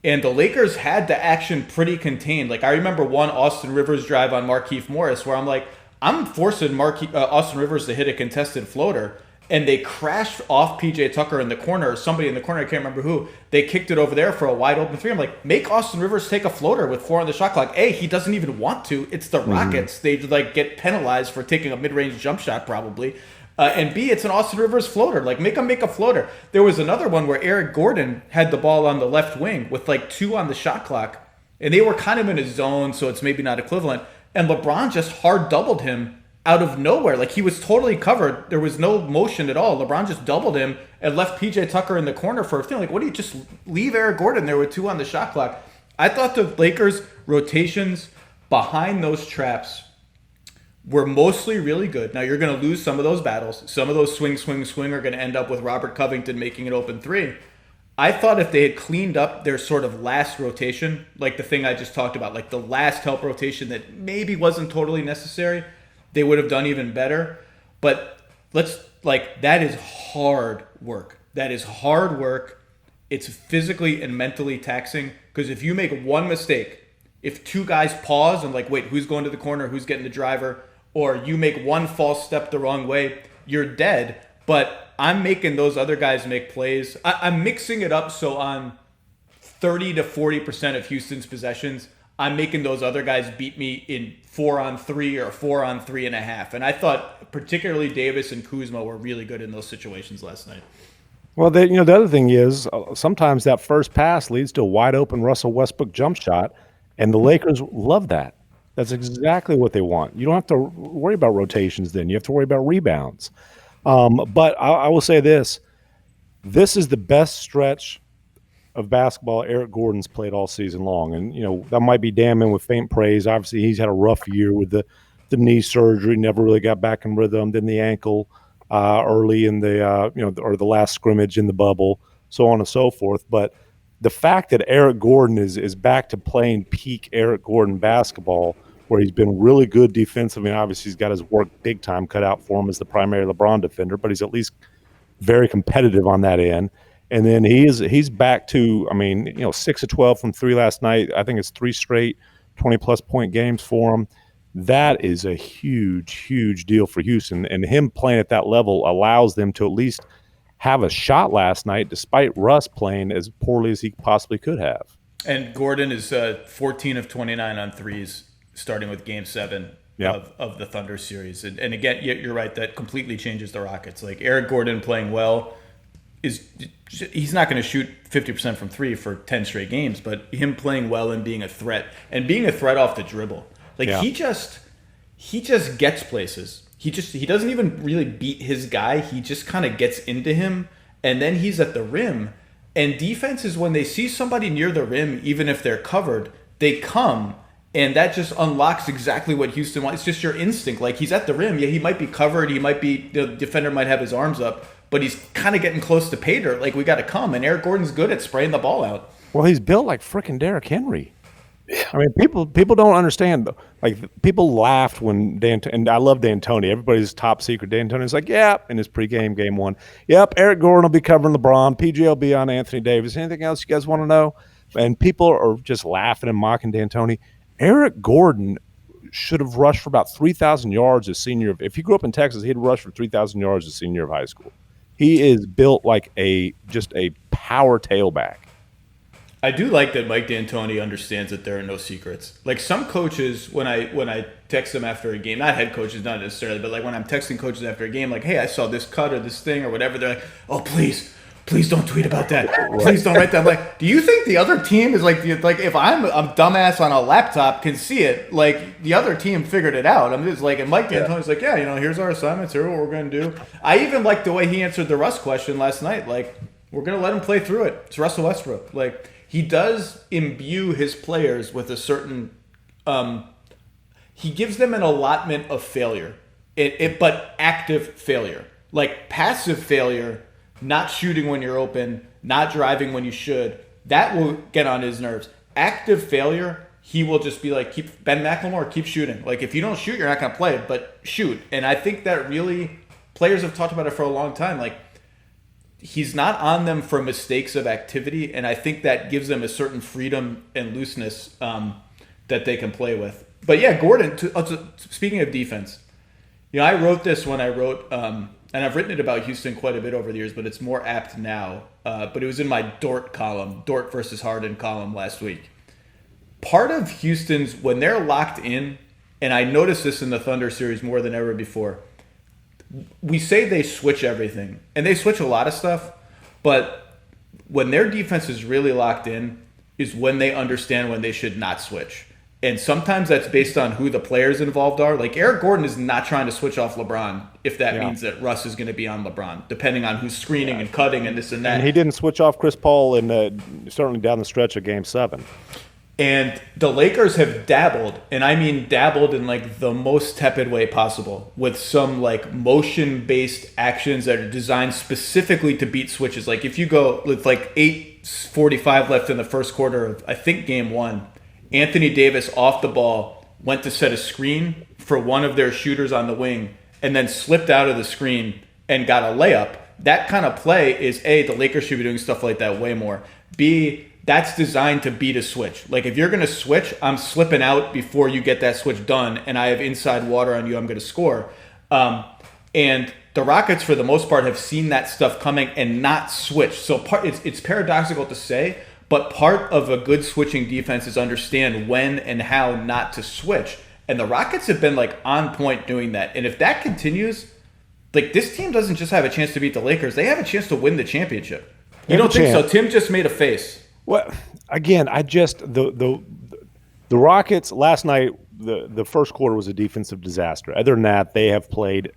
And the Lakers had the action pretty contained. Like, I remember one Austin Rivers drive on Markieff Morris where I'm like, I'm forcing Austin Rivers to hit a contested floater. And they crashed off PJ Tucker in the corner, or somebody in the corner, I can't remember who. They kicked it over there for a wide open three. I'm like, make Austin Rivers take a floater with 4 on the shot clock. A, he doesn't even want to. It's the Rockets. They like get penalized for taking a mid-range jump shot probably. And B, it's an Austin Rivers floater. Like, make him make a floater. There was another one where Eric Gordon had the ball on the left wing with like 2 on the shot clock. And they were kind of in a zone, so it's maybe not equivalent. And LeBron just hard doubled him out of nowhere. Like, he was totally covered. There was no motion at all. LeBron just doubled him and left PJ Tucker in the corner for a thing. Like, what do you just leave Eric Gordon there with 2 on the shot clock? I thought the Lakers' rotations behind those traps were mostly really good. Now, you're going to lose some of those battles. Some of those swing are going to end up with Robert Covington making an open 3. I thought if they had cleaned up their sort of last rotation, like the thing I just talked about, like the last help rotation that maybe wasn't totally necessary, they would have done even better. But that is hard work. That is hard work. It's physically and mentally taxing, because if you make one mistake, if 2 guys pause and like, wait, who's going to the corner, who's getting the driver, or you make one false step the wrong way, you're dead. But I'm making those other guys make plays. I'm mixing it up so on 30 to 40% of Houston's possessions, I'm making those other guys beat me in 4-on-3 or 4-on-3.5. And I thought particularly Davis and Kuzma were really good in those situations last night. Well, the other thing is sometimes that first pass leads to a wide open Russell Westbrook jump shot, and the Lakers love that. That's exactly what they want. You don't have to worry about rotations then. You have to worry about rebounds. But I will say this. This is the best stretch of basketball Eric Gordon's played all season long. And, that might be damning with faint praise. Obviously, he's had a rough year with the knee surgery, never really got back in rhythm, then the ankle early in the, or the last scrimmage in the bubble, so on and so forth. But the fact that Eric Gordon is back to playing peak Eric Gordon basketball, where he's been really good defensively, and obviously he's got his work big time cut out for him as the primary LeBron defender, but he's at least very competitive on that end. And then he's back to, 6 of 12 from 3 last night. I think it's 3 straight 20-plus point games for him. That is a huge, huge deal for Houston. And him playing at that level allows them to at least have a shot last night, despite Russ playing as poorly as he possibly could have. And Gordon is 14 of 29 on threes, starting with Game 7 of the Thunder series. And again, you're right, that completely changes the Rockets. Like, Eric Gordon playing well he's not going to shoot 50% from 3 for 10 straight games, but him playing well and being a threat off the dribble. He just gets places. He doesn't even really beat his guy. He just kind of gets into him, and then he's at the rim. And defenses, when they see somebody near the rim, even if they're covered, they come, and that just unlocks exactly what Houston wants. It's just your instinct. Like, he's at the rim. Yeah, he might be covered. The defender might have his arms up, but he's kind of getting close to pay dirt. Like, we got to come. And Eric Gordon's good at spraying the ball out. Well, he's built like frickin' Derrick Henry. Yeah. I mean, people don't understand. Like, people laughed when and I love D'Antoni. Everybody's top secret. D'Antoni's like, yeah, in his pregame game 1. Yep, Eric Gordon will be covering LeBron. PG will be on Anthony Davis. Anything else you guys want to know? And people are just laughing and mocking D'Antoni. Eric Gordon should have rushed for about 3,000 yards his senior. If he grew up in Texas, he'd rush for 3,000 yards his senior of high school. He is built like just a power tailback. I do like that Mike D'Antoni understands that there are no secrets. Like, some coaches, when I text them after a game, not head coaches, not necessarily, but like when I'm texting coaches after a game, like, hey, I saw this cut or this thing or whatever, they're like, oh, please don't tweet about that. Please don't write that. I'm like, do you think the other team is like if I'm a dumbass on a laptop can see it, like, the other team figured it out. I'm just like, and Mike D'Antoni's like, yeah, here's our assignments, here's what we're going to do. I even like the way he answered the Russ question last night. Like, we're going to let him play through it. It's Russell Westbrook. Like, he does imbue his players with a certain he gives them an allotment of failure, but active failure. Like, passive failure, not shooting when you're open, not driving when you should, that will get on his nerves. Active failure, he will just be like, Ben McLemore, keep shooting. Like, if you don't shoot, you're not going to play, but shoot. And I think that really, players have talked about it for a long time. Like, he's not on them for mistakes of activity, and I think that gives them a certain freedom and looseness that they can play with. But yeah, Gordon, speaking of defense, I wrote this when I wrote, and I've written it about Houston quite a bit over the years, but it's more apt now. But it was in my Dort column, Dort versus Harden column last week. Part of Houston's, when they're locked in, and I noticed this in the Thunder series more than ever before, we say they switch everything, and they switch a lot of stuff, but when their defense is really locked in is when they understand when they should not switch. And sometimes that's based on who the players involved are. Like Eric Gordon is not trying to switch off LeBron if that means that Russ is going to be on LeBron, depending on who's screening and cutting and this and that. And he didn't switch off Chris Paul certainly down the stretch of Game 7. And the Lakers have dabbled, and I mean dabbled in like the most tepid way possible, with some like motion-based actions that are designed specifically to beat switches. Like if you go with like 8:45 left in the first quarter of, I think, Game 1, Anthony Davis off the ball went to set a screen for one of their shooters on the wing and then slipped out of the screen and got a layup. That kind of play is A, the Lakers should be doing stuff like that way more. B, that's designed to beat a switch. Like if you're going to switch, I'm slipping out before you get that switch done, and I have inside water on you, I'm going to score. And the Rockets, for the most part, have seen that stuff coming and not switch. So it's paradoxical to say, but part of a good switching defense is understand when and how not to switch. And the Rockets have been like on point doing that. And if that continues, like this team doesn't just have a chance to beat the Lakers, they have a chance to win the championship. You don't think so? Tim just made a face. Well, again, the Rockets last night, the first quarter was a defensive disaster. Other than that, they have played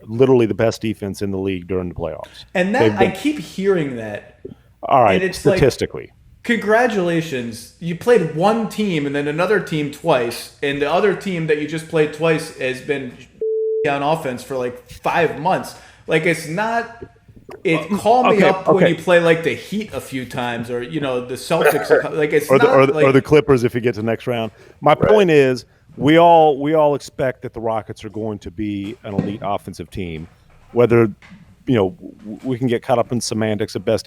literally the best defense in the league during the playoffs. And that I keep hearing that. All right, and it's statistically. Like, congratulations. You played one team and then another team twice, and the other team that you just played twice has been on offense for like 5 months. Like it's not... call me up when you play like the Heat a few times, or the Celtics. Like it's or not the Clippers if you get to the next round. My point is, we all expect that the Rockets are going to be an elite offensive team. Whether we can get caught up in semantics at best.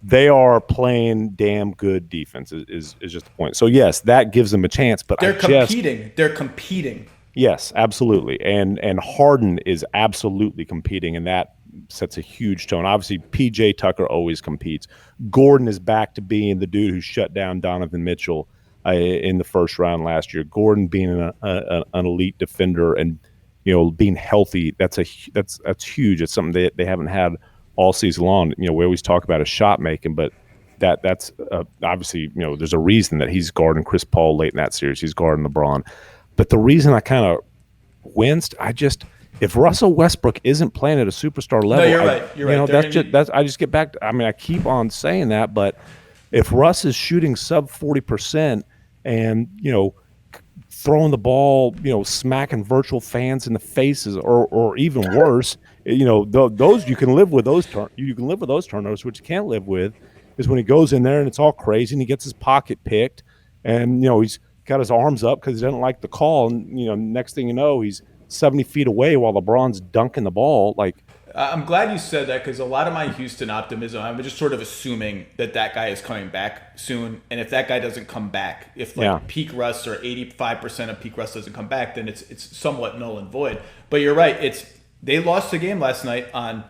They are playing damn good defense. Is just the point. So yes, that gives them a chance. But they're competing. They're competing. Yes, absolutely. And Harden is absolutely competing, and that sets a huge tone. Obviously, P.J. Tucker always competes. Gordon is back to being the dude who shut down Donovan Mitchell in the first round last year. Gordon being an elite defender and being healthy, that's huge. It's something they haven't had all season long. We always talk about his shot making, but that's obviously there's a reason that he's guarding Chris Paul late in that series. He's guarding LeBron. But the reason I kind of winced, if Russell Westbrook isn't playing at a superstar level, no, you're right. I just get back to, I keep on saying that, but if Russ is shooting sub 40% and, throwing the ball, smacking virtual fans in the faces or even worse, those you can live with you can live with those turnovers. What you can't live with is when he goes in there and it's all crazy and he gets his pocket picked and, he's got his arms up because he doesn't like the call. And, next thing you know, he's 70 feet away while LeBron's dunking the ball. I'm glad you said that, because a lot of my Houston optimism, I'm just sort of assuming that guy is coming back soon. And if that guy doesn't come back, if peak Russ or 85% of peak Russ doesn't come back, then it's somewhat null and void. But you're right. They lost the game last night on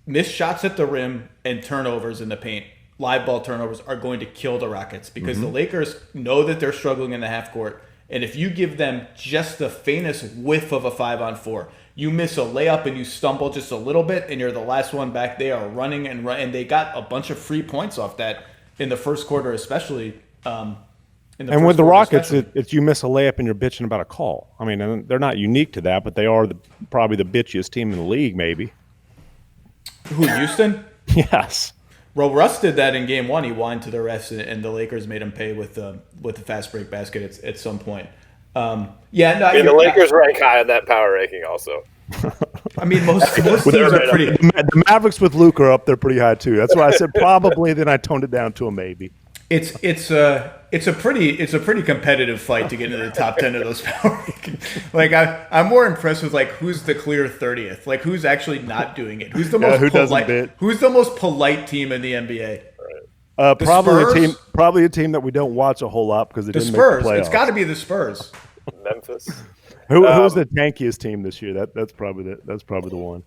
missed shots at the rim and turnovers in the paint. Live ball turnovers are going to kill the Rockets because the Lakers know that they're struggling in the half court. And if you give them just the faintest whiff of a 5-on-4, you miss a layup and you stumble just a little bit and you're the last one back, they are running and they got a bunch of free points off that in the first quarter, especially. And with the Rockets, it's you miss a layup and you're bitching about a call. And they're not unique to that, but they are probably the bitchiest team in the league, maybe. Who, Houston? Yes. Well, Russ did that in Game 1. He whined to the refs, and the Lakers made him pay with the fast break basket at some point. The Lakers rank high on that power ranking also. Most teams are pretty. The Mavericks with Luka are up there pretty high too. That's why I said probably. Then I toned it down to a maybe. It's a pretty competitive fight to get into the top 10 of those power rankings. Like I'm more impressed with like who's the clear 30th, like who's actually not doing it, who's the most polite team in the NBA. Probably a team that we don't watch a whole lot because they didn't Spurs. Make the playoffs. It's got to be the Spurs. Memphis. Who's the tankiest team this year? That's probably the one.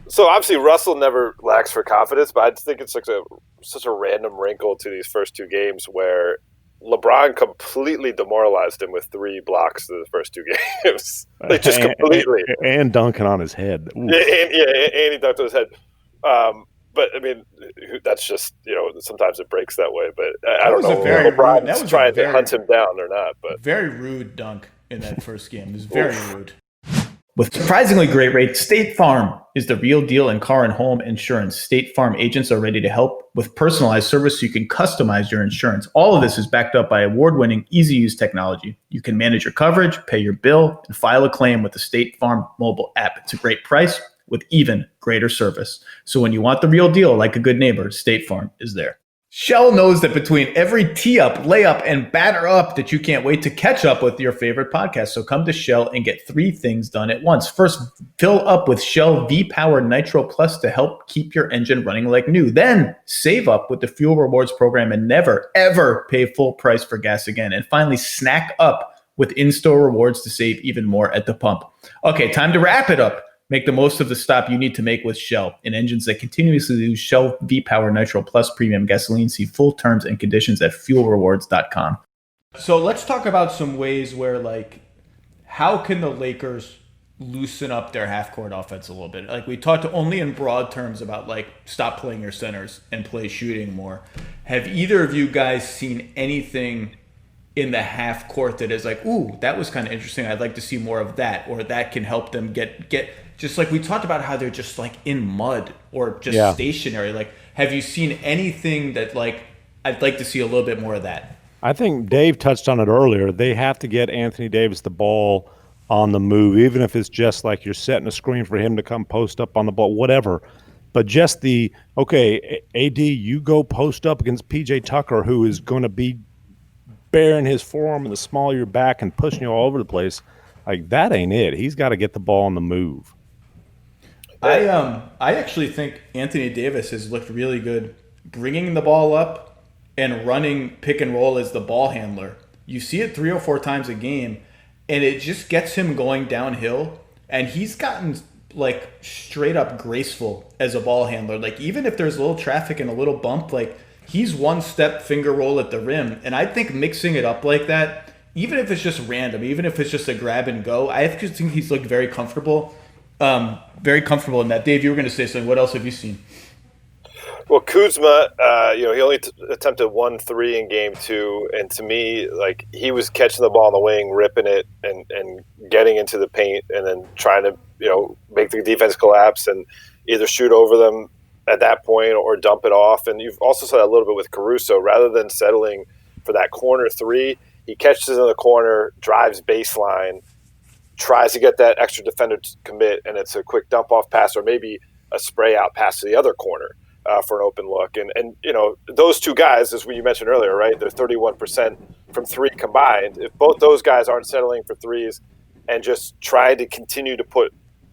So obviously Russell never lacks for confidence, but I just think it's like such a random wrinkle to these first two games where LeBron completely demoralized him with 3 blocks in the first 2 games. Like just completely. And dunking on his head. And he dunked on his head. But I mean, that's just, sometimes it breaks that way. But I don't know if LeBron's trying to hunt him down or not. But very rude dunk in that first game. It was very rude. With surprisingly great rates, State Farm is the real deal in car and home insurance. State Farm agents are ready to help with personalized service so you can customize your insurance. All of this is backed up by award-winning, easy-use technology. You can manage your coverage, pay your bill, and file a claim with the State Farm mobile app. It's a great price with even greater service. So when you want the real deal, like a good neighbor, State Farm is there. Shell knows that between every tee up, layup, and batter up that you can't wait to catch up with your favorite podcast. So come to Shell and get 3 things done at once. First, fill up with Shell V-Power Nitro Plus to help keep your engine running like new. Then save up with the Fuel Rewards program and never, ever pay full price for gas again. And finally, snack up with in-store rewards to save even more at the pump. Okay, time to wrap it up. Make the most of the stop you need to make with Shell in engines that continuously use Shell V-Power Nitro Plus Premium Gasoline. See full terms and conditions at fuelrewards.com. So let's talk about some ways where, like, how can the Lakers loosen up their half-court offense a little bit? Like, we talked only in broad terms about, like, stop playing your centers and play shooting more. Have either of you guys seen anything in the half court that is like, ooh, that was kind of interesting, I'd like to see more of that, or that can help them get just like we talked about how they're just like in mud or just stationary. Like, have you seen anything that, like, I'd like to see a little bit more of that? I think Dave touched on it earlier. They have to get Anthony Davis the ball on the move, even if it's just like you're setting a screen for him to come post up on the ball, whatever. But just AD, you go post up against PJ Tucker, who is going to be bearing his forearm in the small of your back and pushing you all over the place. Like, that ain't it. He's got to get the ball on the move. I actually think Anthony Davis has looked really good bringing the ball up and running pick and roll as the ball handler. You see it 3 or 4 times a game, and it just gets him going downhill. And he's gotten, like, straight up graceful as a ball handler. Like, even if there's a little traffic and a little bump, like, he's one step finger roll at the rim. And I think mixing it up like that, even if it's just random, even if it's just a grab and go, I just think he's looked very comfortable. Very comfortable in that. Dave, you were going to say something. What else have you seen? Well, Kuzma, he only attempted 1 3 in game 2, and to me, like, he was catching the ball on the wing, ripping it, and getting into the paint, and then trying to make the defense collapse and either shoot over them at that point or dump it off. And you've also saw that a little bit with Caruso. Rather than settling for that corner 3, he catches in the corner, drives baseline, tries to get that extra defender to commit, and it's a quick dump off pass or maybe a spray out pass to the other corner for an open look. And those 2 guys, as you mentioned earlier, right, they're 31% from 3 combined. If both those guys aren't settling for threes and just try to continue to put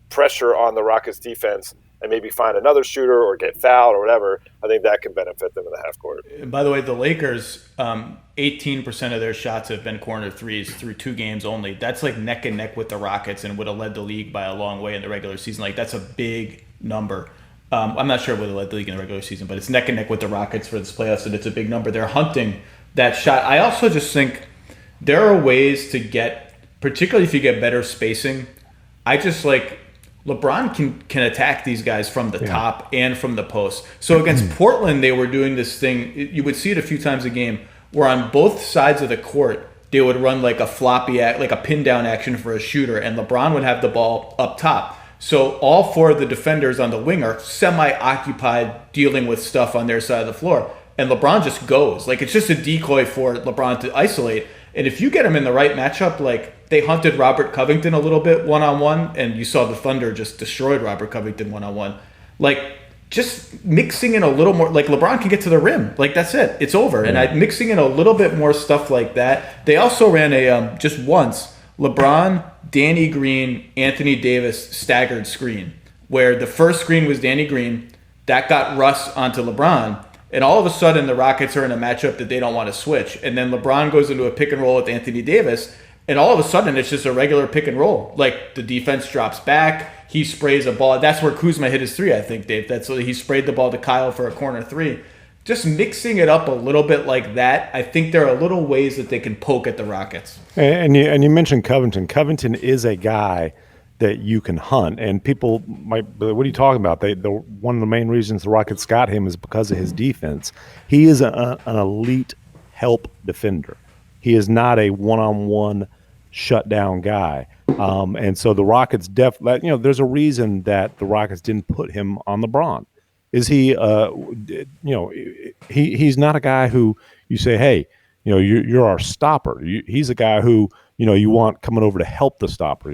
pressure on the Rockets defense and maybe find another shooter or get fouled or whatever, I think that can benefit them in the half court. And by the way, the Lakers, 18% of their shots have been corner threes through 2 games only. That's like neck and neck with the Rockets and would have led the league by a long way in the regular season. Like, that's a big number. I'm not sure it would have led the league in the regular season, but it's neck and neck with the Rockets for this playoffs, and it's a big number. They're hunting that shot. I also just think there are ways to get, particularly if you get better spacing, I just like LeBron can attack these guys from the top and from the post. So against Portland, they were doing this thing. You would see it a few times a game where on both sides of the court, they would run like a floppy, like a pin down action for a shooter, and LeBron would have the ball up top. So all 4 of the defenders on the wing are semi-occupied dealing with stuff on their side of the floor. And LeBron just goes. Like, it's just a decoy for LeBron to isolate. And if you get him in the right matchup, like, they hunted Robert Covington a little bit one-on-one, and you saw the Thunder just destroyed Robert Covington one-on-one. Like, just mixing in a little more, like LeBron can get to the rim, like that's it, it's over. And mixing in a little bit more stuff like that. They also ran a just once LeBron, Danny Green, Anthony Davis staggered screen, where the first screen was Danny Green, that got Russ onto LeBron, and all of a sudden the Rockets are in a matchup that they don't want to switch, and then LeBron goes into a pick and roll with Anthony Davis, and all of a sudden it's just a regular pick and roll. Like the defense drops back, he sprays a ball. That's where Kuzma hit his three, I think, Dave. That's what he sprayed the ball to Kyle for a corner three. Just mixing it up a little bit like that, I think there are little ways that they can poke at the Rockets. And you mentioned Covington. Covington is a guy that you can hunt, and people might, what are you talking about? One of the main reasons the Rockets got him is because of his defense. He is an elite help defender. He is not a one-on-one shutdown guy. And so the Rockets definitely, there's a reason that the Rockets didn't put him on LeBron. Is he, he's not a guy who you say, hey, you're our stopper. He's a guy who, you want coming over to help the stopper.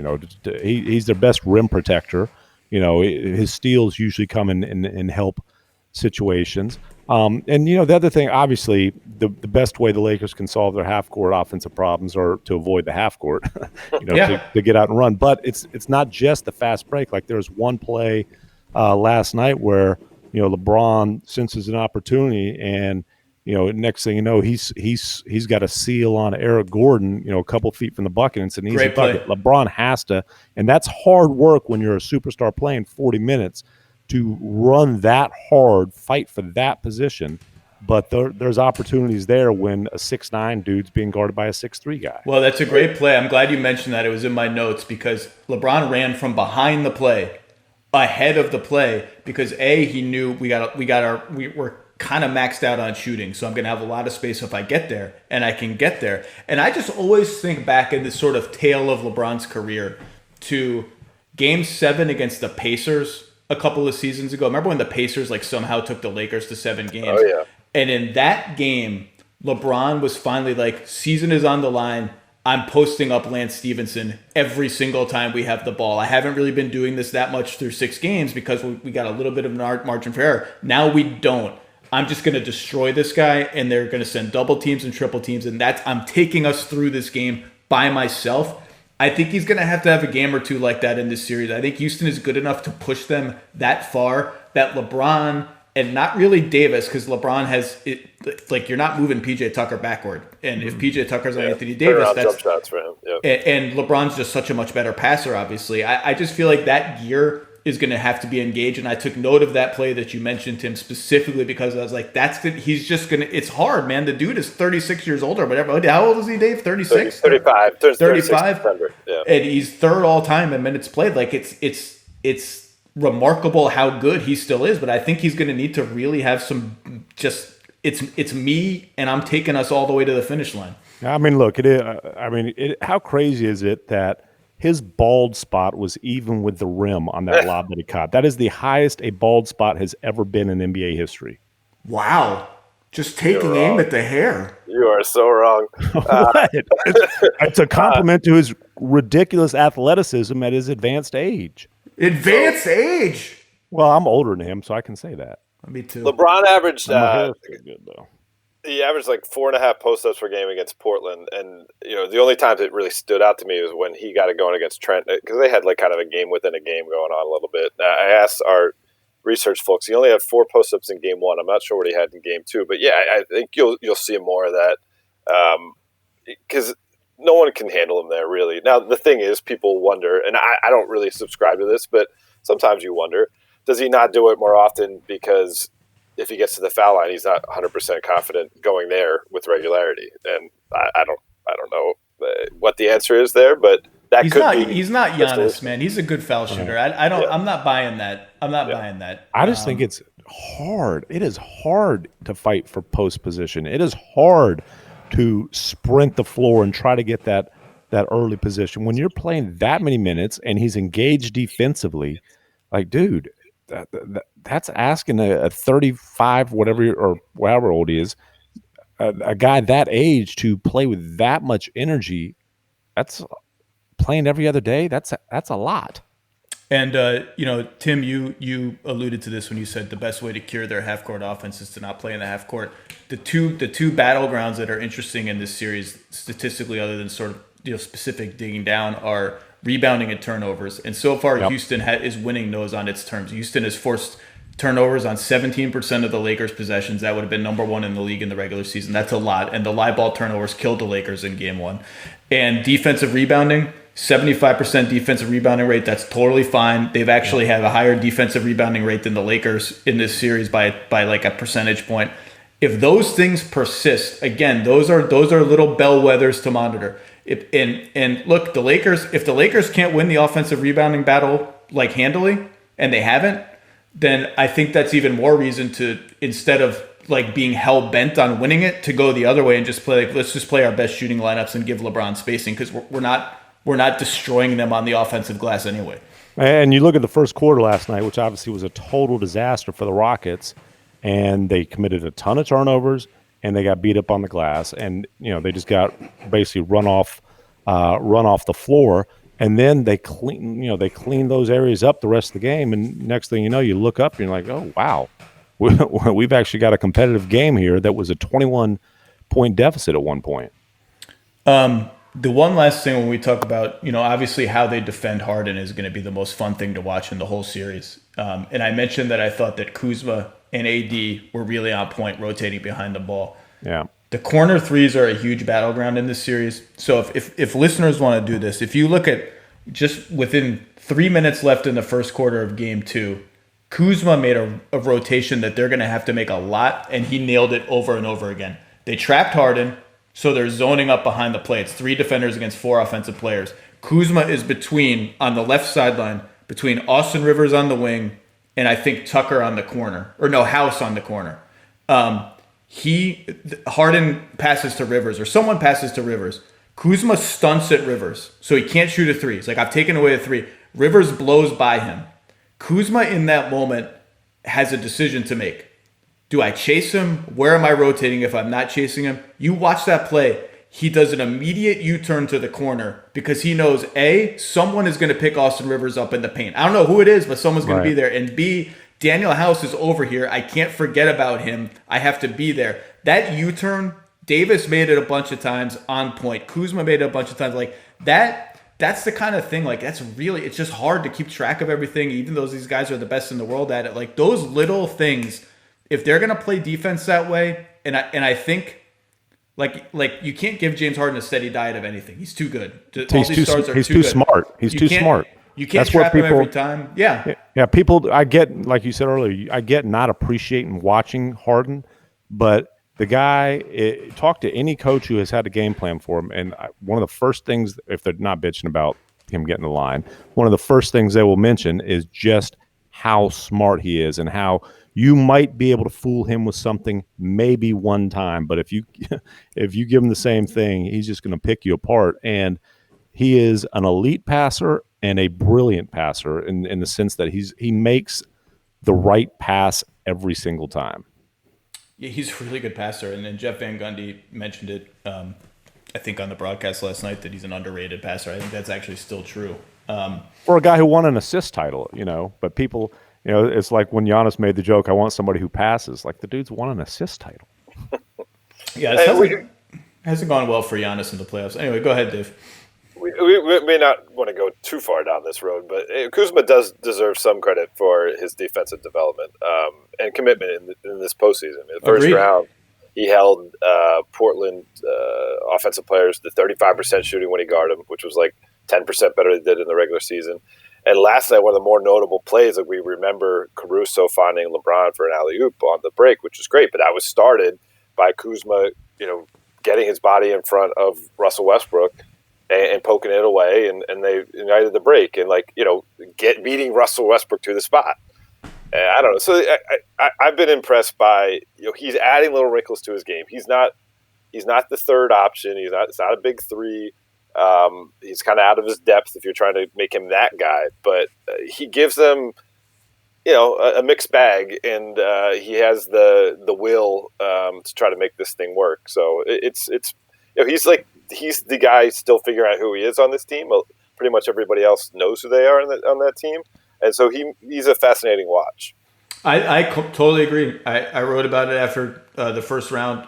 He's their best rim protector. His steals usually come in help situations. And the other thing, obviously, the best way the Lakers can solve their half-court offensive problems are to avoid the half-court, to get out and run. But it's not just the fast break. Like there's one play last night where LeBron senses an opportunity, and next thing you know, he's got a seal on Eric Gordon, a couple feet from the bucket, and it's an easy bucket. LeBron has to, and that's hard work when you're a superstar playing 40 minutes to run that hard, fight for that position. But there's opportunities there when a 6'9" dude's being guarded by a 6'3" guy. Well, that's a great play. I'm glad you mentioned that. It was in my notes because LeBron ran from behind the play, ahead of the play, because he knew we're kind of maxed out on shooting, so I'm going to have a lot of space if I get there, and I can get there. And I just always think back in this sort of tale of LeBron's career to Game 7 against the Pacers a couple of seasons ago. Remember when the Pacers somehow took the Lakers to 7 games? Oh, yeah. And in that game, LeBron was finally like, season is on the line. I'm posting up Lance Stevenson every single time we have the ball. I haven't really been doing this that much through 6 games because we got a little bit of an margin for error. Now we don't. I'm just going to destroy this guy, and they're going to send double teams and triple teams, and I'm taking us through this game by myself. I think he's going to have a game or two like that in this series. I think Houston is good enough to push them that far that LeBron, and not really Davis, because LeBron has it, you're not moving PJ Tucker backward. And if PJ Tucker's on Anthony Davis, that's jump shots for him. Yep. And LeBron's just such a much better passer, obviously. I just feel like that gear is going to have to be engaged. And I took note of that play that you mentioned, Tim, specifically because I was like, he's just going to, it's hard, man. The dude is 36 years old or whatever. How old is he, Dave? 36? 35. 35? Yeah. And he's third all time in minutes played. It's remarkable how good he still is, but I think he's going to need to really have some it's me, and I'm taking us all the way to the finish line. I mean, look, how crazy is it that his bald spot was even with the rim on that lob that he caught? That is the highest a bald spot has ever been in NBA history. Wow. Just taking aim at the hair. You are so wrong. What? It's a compliment to his ridiculous athleticism at his advanced age. Advanced age? Well, I'm older than him, so I can say that. Me too. LeBron averaged good, though. He averaged 4.5 post-ups per game against Portland, and the only times it really stood out to me was when he got it going against Trent, because they had kind of a game within a game going on a little bit. I asked our research folks, he only had 4 post-ups in game 1. I'm not sure what he had in game 2, but yeah, I think you'll see more of that because no one can handle him there, really. Now, the thing is, people wonder, and I don't really subscribe to this, but sometimes you wonder, does he not do it more often because if he gets to the foul line, he's not 100% confident going there with regularity? And I don't know what the answer is there, but he's not Giannis, man. He's a good foul shooter. I'm not buying that. I'm not buying that. I just think it's hard. It is hard to fight for post position. It is hard to sprint the floor and try to get that early position. When you're playing that many minutes and he's engaged defensively, dude, that's asking a 35, whatever or however old he is, a guy that age to play with that much energy. That's playing every other day. That's a lot. And Tim, you alluded to this when you said the best way to cure their half court offense is to not play in the half court. The two battlegrounds that are interesting in this series statistically, other than sort of specific digging down, are rebounding and turnovers. And so far, Houston is winning those on its terms. Houston has forced turnovers on 17% of the Lakers' possessions. That would have been number one in the league in the regular season. That's a lot. And the live ball turnovers killed the Lakers in game one. And defensive rebounding, 75% defensive rebounding rate. That's totally fine. They've actually had a higher defensive rebounding rate than the Lakers in this series by like a percentage point. If those things persist, again, those are little bellwethers to monitor. And look, if the Lakers can't win the offensive rebounding battle like handily, and they haven't, then I think that's even more reason to, instead of like being hell bent on winning it, to go the other way and just play let's just play our best shooting lineups and give LeBron spacing, because we're not destroying them on the offensive glass anyway. And you look at the first quarter last night, which obviously was a total disaster for the Rockets, and they committed a ton of turnovers and they got beat up on the glass, and they just got basically run off the floor. And then they clean those areas up the rest of the game. And next thing you know, you look up and you're like, oh, wow, we've actually got a competitive game here that was a 21-point deficit at one point. The one last thing when we talk about, obviously how they defend Harden is going to be the most fun thing to watch in the whole series. And I mentioned that I thought that Kuzma and AD were really on point rotating behind the ball. Yeah. The corner threes are a huge battleground in this series. So if listeners want to do this, if you look at just within 3 minutes left in the first quarter of game 2, Kuzma made a rotation that they're going to have to make a lot, and he nailed it over and over again. They trapped Harden, so they're zoning up behind the play. It's 3 defenders against 4 offensive players. Kuzma is on the left sideline, between Austin Rivers on the wing and I think Tucker on the corner. Or no, House on the corner. Harden passes to Rivers, or someone passes to Rivers. Kuzma stunts at Rivers, so he can't shoot a three. It's like, I've taken away a three. Rivers blows by him. Kuzma in that moment has a decision to make. Do I chase him? Where am I rotating if I'm not chasing him? You watch that play. He does an immediate U-turn to the corner because he knows, A, someone is going to pick Austin Rivers up in the paint. I don't know who it is, but someone's going to be there. And B, Daniel House is over here. I can't forget about him. I have to be there. That U-turn, Davis made it a bunch of times on point. Kuzma made it a bunch of times. Like that, that's the kind of thing, like it's just hard to keep track of everything, even though these guys are the best in the world at it. Like those little things, if they're going to play defense that way, and I think like you can't give James Harden a steady diet of anything. He's too good. He's too smart. He's too smart. You can't trap him every time. Yeah. Yeah, people, I get, like you said earlier, I get not appreciating watching Harden, but the guy, talk to any coach who has had a game plan for him, and one of the first things, if they're not bitching about him getting the line, one of the first things they will mention is just how smart he is and how you might be able to fool him with something maybe one time, but if you give him the same thing, he's just going to pick you apart. And he is an elite passer and a brilliant passer in the sense that he makes the right pass every single time. Yeah, he's a really good passer. And then Jeff Van Gundy mentioned it, I think, on the broadcast last night, that he's an underrated passer. I think that's actually still true. For a guy who won an assist title, but people, it's like when Giannis made the joke, I want somebody who passes. Like, the dude's won an assist title. Yeah, it hasn't gone well for Giannis in the playoffs. Anyway, go ahead, Dave. We may not want to go too far down this road, but Kuzma does deserve some credit for his defensive development and commitment in this postseason. In the first round, he held Portland offensive players to 35% shooting when he guarded them, which was like 10% better than they did in the regular season. And last night, one of the more notable plays that we remember, Caruso finding LeBron for an alley-oop on the break, which was great, but that was started by Kuzma, getting his body in front of Russell Westbrook and poking it away, and they ignited the break and beating Russell Westbrook to the spot. And I don't know. So I've been impressed by he's adding little wrinkles to his game. He's not the third option. It's not a big three. He's kind of out of his depth if you're trying to make him that guy. But he gives them a mixed bag, and he has the will to try to make this thing work. So it's he's the guy still figuring out who he is on this team. Well, pretty much everybody else knows who they are on that team. And so he's a fascinating watch. I totally agree. I wrote about it after the first round.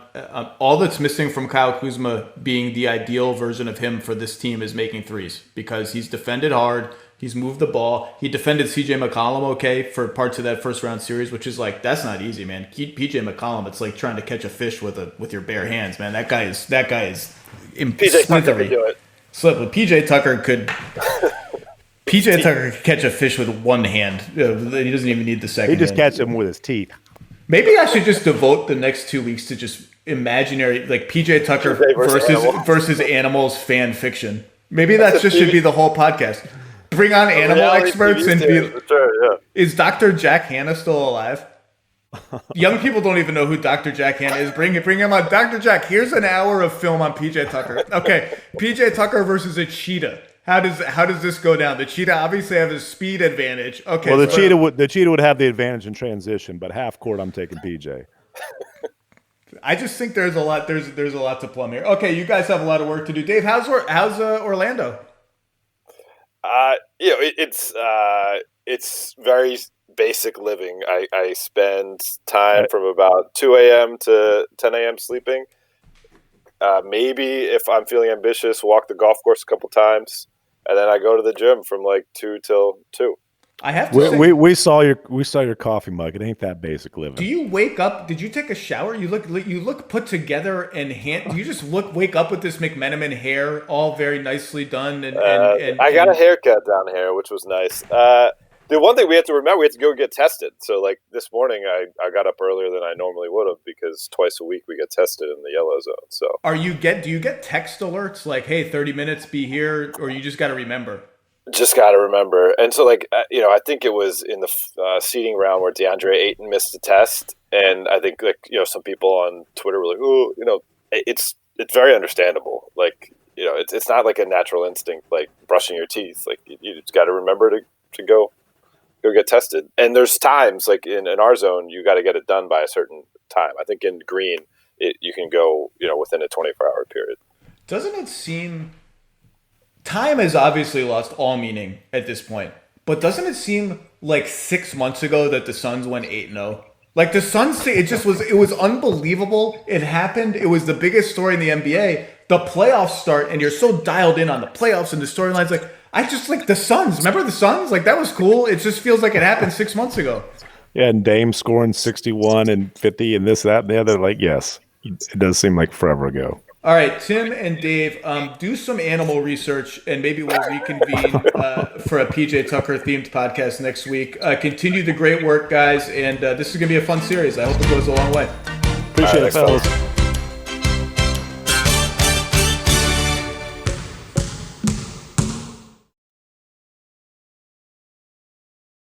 All that's missing from Kyle Kuzma being the ideal version of him for this team is making threes, because he's defended hard. He's moved the ball. He defended C.J. McCollum okay for parts of that first round series, which is like, that's not easy, man. P.J. McCollum, it's like trying to catch a fish with your bare hands, man. That guy is P.J. Tucker could do it. So P.J. Tucker could catch a fish with one hand. He doesn't even need the second. He just hand. catches him with his teeth. Maybe I should just devote the next 2 weeks to just imaginary, like PJ Tucker versus animals fan fiction. Maybe that just should be the whole podcast. Bring on animal experts and be. Sure, yeah. Is Dr. Jack Hanna still alive? Young people don't even know who Dr. Jack Hanna is. Bring him on. Dr. Jack, here's an hour of film on PJ Tucker. Okay, PJ Tucker versus a cheetah. How does this go down? The cheetah obviously have a speed advantage. Okay. Well, the cheetah would have the advantage in transition, but half court, I'm taking PJ. I just think there's a lot to plumb here. Okay, you guys have a lot of work to do. Dave, how's Orlando? It's very basic living. I spend time from about 2 a.m. to 10 a.m. sleeping. Maybe if I'm feeling ambitious, walk the golf course a couple times, and then I go to the gym from like 2 till 2. I have to we saw your coffee mug. It ain't that basic living. Do you wake up? Did you take a shower? You look put together and do you just wake up with this McMenamin hair all very nicely done? And I got a haircut down here, which was nice. The one thing we have to remember, we have to go get tested. So like this morning, I got up earlier than I normally would have, because twice a week we get tested in the yellow zone. So do you get text alerts like, hey, 30 minutes, be here, or you just got to remember? Just got to remember. And so, like, I think it was in the seeding round where DeAndre Ayton missed the test. And I think, like, some people on Twitter were like, oh, it's very understandable. Like, it's not like a natural instinct, like brushing your teeth. Like, you just got to remember to go get tested. And there's times, like in our zone, you got to get it done by a certain time. I think in green, you can go, within a 24-hour period. Doesn't it seem... Time has obviously lost all meaning at this point, but doesn't it seem like 6 months ago that the Suns went 8-0? Like the Suns, it was unbelievable. It happened. It was the biggest story in the NBA. The playoffs start, and you're so dialed in on the playoffs and the storylines. Like, I just like the Suns. Remember the Suns? Like, that was cool. It just feels like it happened 6 months ago. Yeah, and Dame scoring 61 and 50 and this, that, and the other. Like, yes, it does seem like forever ago. All right, Tim and Dave, do some animal research, and maybe we'll reconvene for a PJ Tucker-themed podcast next week. Continue the great work, guys, and this is going to be a fun series. I hope it goes a long way. Appreciate it, fellas.